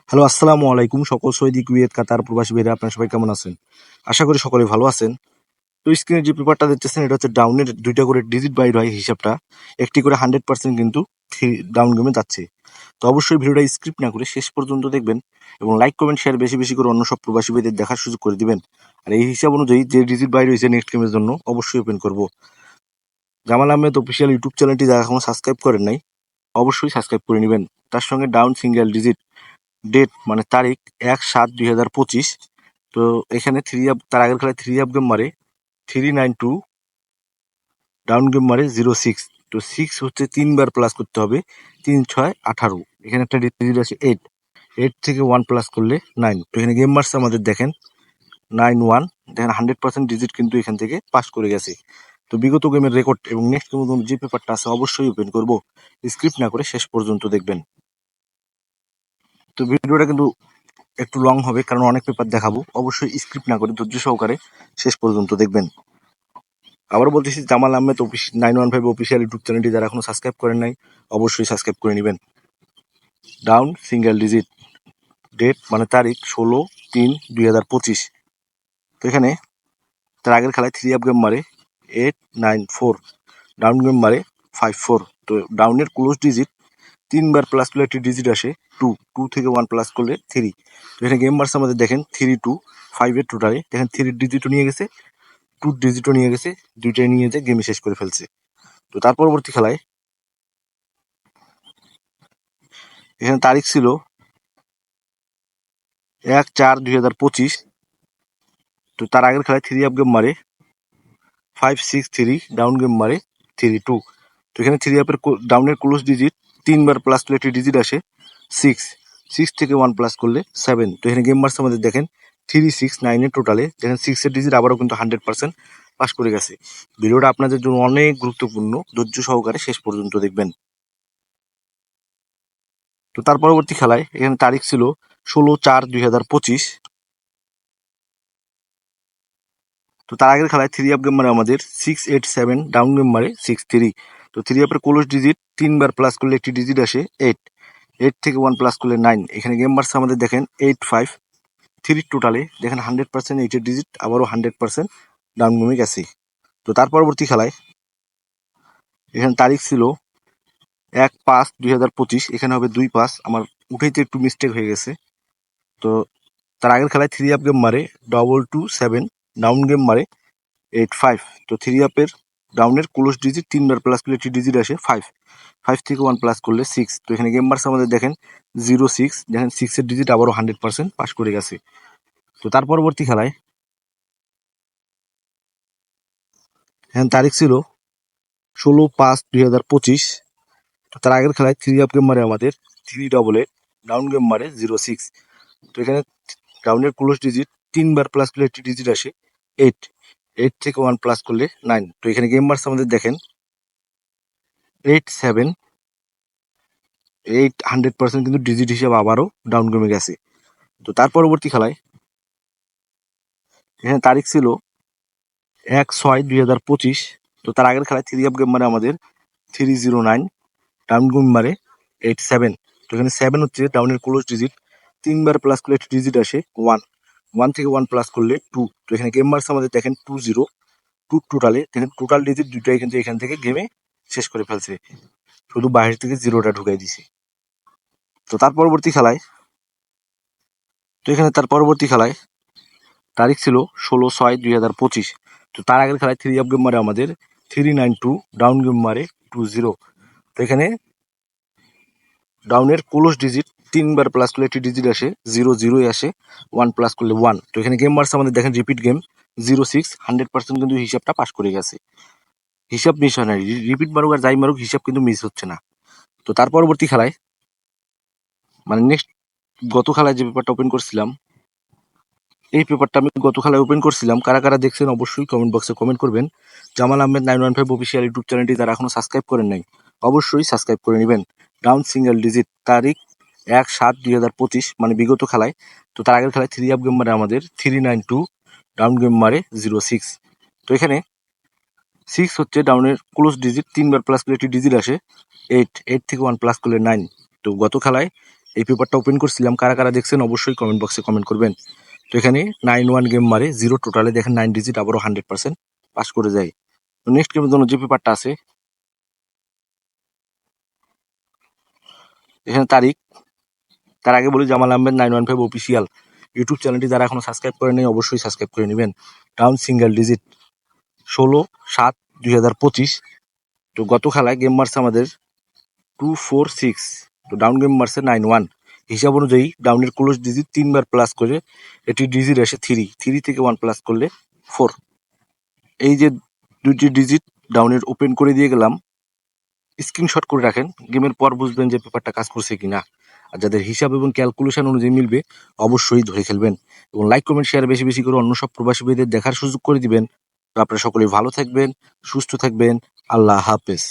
Hello, আসসালামু আলাইকুম। সকল সৌদি, কুয়েত, কাতার প্রবাসী ভাইরা আপনারা সবাই কেমন আছেন? আশা করি সকলে ভালো আছেন। তো স্ক্রিনে যে পেপারটা দেখতেছেন এটা হচ্ছে ডাউনের ২টা করে ডিজিট বাইর হয় হিসাবটা। একটি করে 100% কিন্তু ডাউন গেমে যাচ্ছে। তো অবশ্যই ভিডিওটা স্কিপ না করে শেষ পর্যন্ত দেখবেন এবং লাইক, কমেন্ট, শেয়ার বেশি, বেশি করে অন্য সব প্রবাসী ভাইদের দেখার সুযোগ করে দিবেন। আর এই হিসাব অনুযায়ী যে ডিজিট বাইর হইছে নেক্সট গেমের জন্য অবশ্যই ওপেন করব। জামাল আহমেদ অফিসিয়াল ইউটিউব চ্যানেলটি যারা এখনো সাবস্ক্রাইব করেন নাই, অবশ্যই সাবস্ক্রাইব করে নিবেন। তার সঙ্গে ডাউন সিঙ্গেল ডিজিট ডেট মানে তারিখ ১/৭/২০২৫। তো এখানে তার আগের খেলায় 3 আপ গেম মারে 392, ডাউন গেম মারে 06। তো 6 হচ্ছে 3 বার প্লাস করতে হবে, ৩, ৬, 18। এখানে একটা ডিজিট আছে 8, 8 থেকে 1 প্লাস করলে 9। তো এখানে গেম মারছে আমাদের দেখেন 9-1। দেখেন 100% ডিজিট কিন্তু এখান থেকে পাস করে গেছে। তো বিগত গেমের রেকর্ড এবং নেক্সট গেমের যে পেপারটা আছে অবশ্যই ওপেন করব। স্ক্রিপ্ট না করে শেষ পর্যন্ত দেখবেন। তো ভিডিওটা কিন্তু একটু লং হবে কারণ অনেক পেপার দেখাবো। অবশ্যই স্ক্রিপ্ট না করে ধৈর্য সহকারে শেষ পর্যন্ত দেখবেন। আবার বলতেছি, জামাল আহমেদ 915 অফিসিয়াল ইউটিউব চ্যানেলটি যারা এখনো সাবস্ক্রাইব করেন নাই, অবশ্যই সাবস্ক্রাইব করে নেবেন। ডাউন সিঙ্গেল ডিজিট ডেট মানে তারিখ 16/3/2025। তো এখানে তার আগের খেলায় 3 আপ গেম মারে 894, ডাউন গেম মারে 54। তো ডাউনের ক্লোজ ডিজিট 3 বার প্লাস করলে একটি ডিজিট আসে 2, 2 থেকে 1 প্লাস করলে 3। তো এখানে গেম মারছে আমাদের দেখেন 3-2-5 এর টোটালে। দেখেন 3 ডিজিটও নিয়ে গেছে, 2 ডিজিটও নিয়ে গেছে, দুইটাই নিয়ে যে গেমে শেষ করে ফেলছে। তো তার পরবর্তী খেলায় এখানে তারিখ ছিল ১/৪/২০২৫। তো তার আগের খেলায় 3 আপ গেম মারে 563, ডাউন গেম মারে 32। তো এখানে 3 আপের ডাউনের ক্লোজ ডিজিট 3 বার প্লাস করলে একটি ডিজিট আসে 6, 6 থেকে 1 প্লাস করলে 7। তো এখানে গেম মারছে আমাদের দেখেন 3-6-9 এর টোটালে। দেখেন 6 এর ডিজিট আবারও কিন্তু 100% পাস করে গেছে। ভিডিওটা আপনাদের জন্য অনেক গুরুত্বপূর্ণ, ধৈর্য সহকারে শেষ পর্যন্ত দেখবেন। তো তার পরবর্তী খেলায় এখানে তারিখ ছিল 16/4/2025। তো তার আগের খেলায় 3 আপ গেম মারে আমাদের 687, ডাউন গেম মারে 63। তো 3 আপের ক্লোজ ডিজিট 3 বার প্লাস করলে একটি ডিজিট আসে 8, 8 থেকে 1 প্লাস করলে 9। এখানে গেম মারছে আমাদের দেখেন 853 টোটালে। দেখেন 100% 8 এর ডিজিট আবারও 100% ডাউন গেমে গেছে। তো তার পরবর্তী খেলায় এখানে তারিখ ছিল ১/৫/২০২৫। এখানে হবে 2/5, আমার উঠাইতে একটু মিস্টেক হয়ে গেছে। তো তার আগের খেলায় 3 আপ গেম মারে 227, ডাউন গেম মারে 85। তো 3 আপের ডাউনের ক্লোজ ডিজিট 3 বার প্লাস করলে একটি ডিজিট আসে 5, 5 থেকে 1 প্লাস করলে 6। তো এখানে গেম মারছে আমাদের দেখেন 06। দেখেন 6 এর ডিজিট আবারও 100% পাস করে গেছে। তো তার পরবর্তী খেলায় এখানে তারিখ ছিল 16/5/2025। তো তার আগের খেলায় 3 আপ গেম মারে আমাদের 388, ডাউন গেম মারে 06। তো এখানে ডাউনের ক্লোজ ডিজিট 3 বার প্লাস করলে একটি ডিজিট আসে 8, 8 থেকে 1 প্লাস করলে 9। তো এখানে গেম মারছে আমাদের দেখেন 87, 100% কিন্তু ডিজিট হিসেবে আবারও ডাউন গেমে গেছে। তো তার পরবর্তী খেলায় এখানে তারিখ ছিল ১/৬/২০২৫। তো তার আগের খেলায় 3 আপ গেম মারে আমাদের 309, ডাউন গেম মারে 87। তো এখানে 7 হচ্ছে ডাউনের ক্লোজ ডিজিট, 3 বার প্লাস করলে একটি ডিজিট আসে 1, 1 থেকে 1 প্লাস করলে 2। তো এখানে গেম মারছে আমাদের দেখেন 202 টোটালে। দেখেন টোটাল ডিজিট দুইটাই কিন্তু এখান থেকে গেমে শেষ করে ফেলছে, শুধু বাইরে থেকে 0টা ঢুকাই দিছে। তো তার পরবর্তী খেলায় তার পরবর্তী খেলায় তারিখ ছিল 16/6/2025। তো তার আগের খেলায় 3 আপ গেম মারে আমাদের 392, ডাউন গেম মারে 20। তো এখানে ডাউনের ক্লোজ ডিজিট 3 বার প্লাস করলে একটি ডিজিট আসে 00 আসে, 1 প্লাস করলে 1। তো এখানে গেম মারছে আমাদের দেখেন রিপিট গেম 06, 100% কিন্তু হিসাবটা পাস করে গেছে। হিসাব মিস হয় না, রিপিট মারুক আর যাই মারুক হিসাব কিন্তু মিস হচ্ছে না। তো তার পরবর্তী খেলায় মানে নেক্সট গত খেলায় যে পেপারটা ওপেন করছিলাম, এই পেপারটা আমি গত খেলায় ওপেন করছিলাম। কারা কারা দেখছেন অবশ্যই কমেন্ট বক্সে কমেন্ট করবেন। জামাল আহমেদ 915 অফিসিয়াল ইউটিউব চ্যানেলটি যারা এখনো সাবস্ক্রাইব করেন নাই, অবশ্যই সাবস্ক্রাইব করে নেবেন। ডাউন সিঙ্গেল ডিজিট তারিখ ১/৭/২০২৫ মানে বিগত খেলায়। তো তার আগের খেলায় 3 আপ গেম মারে আমাদের 392, ডাউন গেম মারে 06। তো এখানে 6 হচ্ছে ডাউনের ক্লোজ ডিজিট, 3 বার প্লাস করলে একটি ডিজিট আসে 8, 8 থেকে 1 প্লাস করলে 9। তো গত খেলায় এই পেপারটা ওপেন করছিলাম, কারা কারা দেখছেন অবশ্যই কমেন্ট বক্সে কমেন্ট করবেন। তো এখানে 9-1 গেম মারে, 0 টোটালে দেখেন 9 ডিজিট, আবারও 100% পাস করে যায়। তো নেক্সট গেমের জন্য যে পেপারটা আছে, এখানে তারিখ। তার আগে বলি জামাল আহমেদ 915 অফিসিয়াল ইউটিউব চ্যানেলটি যারা এখনো সাবস্ক্রাইব করে নেই অবশ্যই সাবস্ক্রাইব করে নেবেন। Down single digit 16/7/2025। তো গত খেলায় গেম মারছে আমাদের 246, তো ডাউন গেম মারছে 9-1। হিসাব অনুযায়ী ডাউনের ক্লোজ ডিজিট 3 বার প্লাস করে এটি ডিজিট আসে 3 থেকে 1 প্লাস করলে 4। এই যে দুইটি ডিজিট ডাউনের ওপেন করে দিয়ে গেলাম, স্ক্রিনশট করে রাখেন, গেমের পর বুঝবেন যে পেপারটা কাজ করছে কিনা। আর যাদের হিসাব এবং ক্যালকুলেশন অনুযায়ী মিলবে অবশ্যই ধরে খেলবেন, এবং লাইক কমেন্ট শেয়ার বেশি বেশি করে অন্য সব প্রবাসী ভাইদের দেখার সুযোগ করে দিবেন। তো আপনারা সকলেই ভালো থাকবেন, সুস্থ থাকবেন। আল্লাহ হাফেজ।